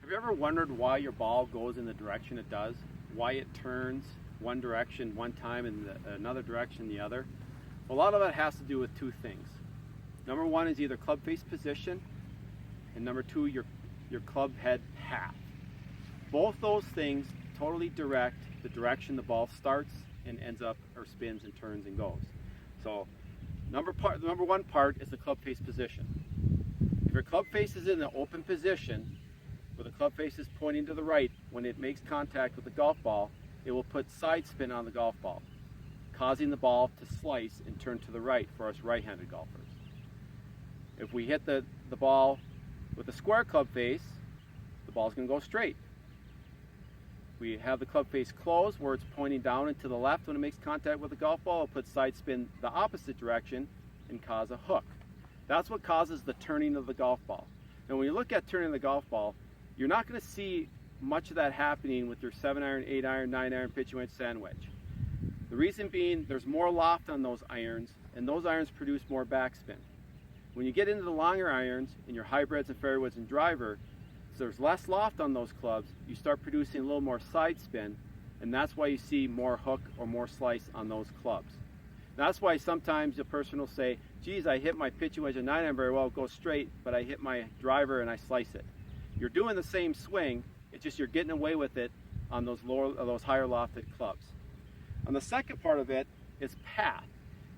Have you ever wondered why your ball goes in the direction it does? Why it turns one direction one time and another direction the other? A lot of that has to do with two things. Number one is either club face position, and number two, your club head path. Both those things totally direct the direction the ball starts and ends up, or spins and turns and goes. So number one part is the club face position. If your club face is in the open position, where the club face is pointing to the right, when it makes contact with the golf ball, it will put side spin on the golf ball, causing the ball to slice and turn to the right for us right-handed golfers. If we hit the ball with a square club face, the ball's going to go straight. We have the club face closed where it's pointing down and to the left when it makes contact with the golf ball. It'll put side spin the opposite direction and cause a hook. That's what causes the turning of the golf ball. Now when you look at turning the golf ball, you're not going to see much of that happening with your 7-iron, 8-iron, 9-iron pitching wedge, sand wedge. The reason being there's more loft on those irons, and those irons produce more backspin. When you get into the longer irons in your hybrids and fairways and driver, so there's less loft on those clubs, you start producing a little more side spin, and that's why you see more hook or more slice on those clubs. That's why sometimes a person will say, geez, I hit my pitching wedge at 9-iron very well, it goes straight, but I hit my driver and I slice it. You're doing the same swing, it's just you're getting away with it on those higher lofted clubs. On the second part of it is path.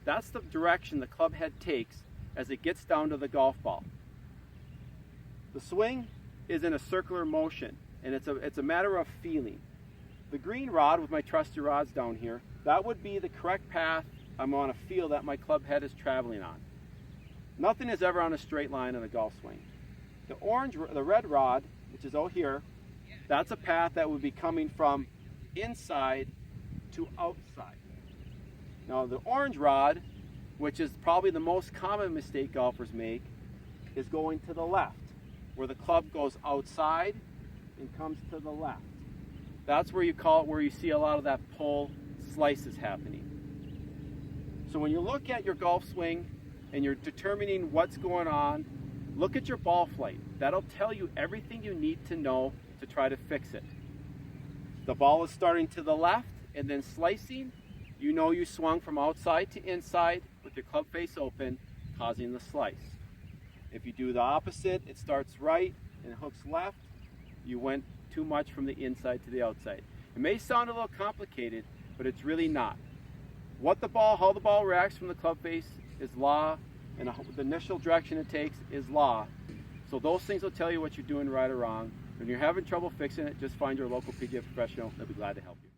That's the direction the club head takes as it gets down to the golf ball. The swing is in a circular motion, and it's a matter of feeling. The green rod with my trusty rods down here, that would be the correct path I'm on a feel that my club head is traveling on. Nothing is ever on a straight line in a golf swing. The red rod, which is out here, that's a path that would be coming from inside to outside. Now the orange rod, which is probably the most common mistake golfers make, is going to the left, where the club goes outside and comes to the left. That's where you see a lot of that pull slices happening. So when you look at your golf swing and you're determining what's going on, look at your ball flight. That'll tell you everything you need to know to try to fix it. The ball is starting to the left and then slicing. You know you swung from outside to inside with your club face open, causing the slice. If you do the opposite, it starts right and hooks left, you went too much from the inside to the outside. It may sound a little complicated, but it's really not. How the ball reacts from the club face is law, and the initial direction it takes is law. So those things will tell you what you're doing right or wrong. When you're having trouble fixing it, just find your local PGA professional. They'll be glad to help you.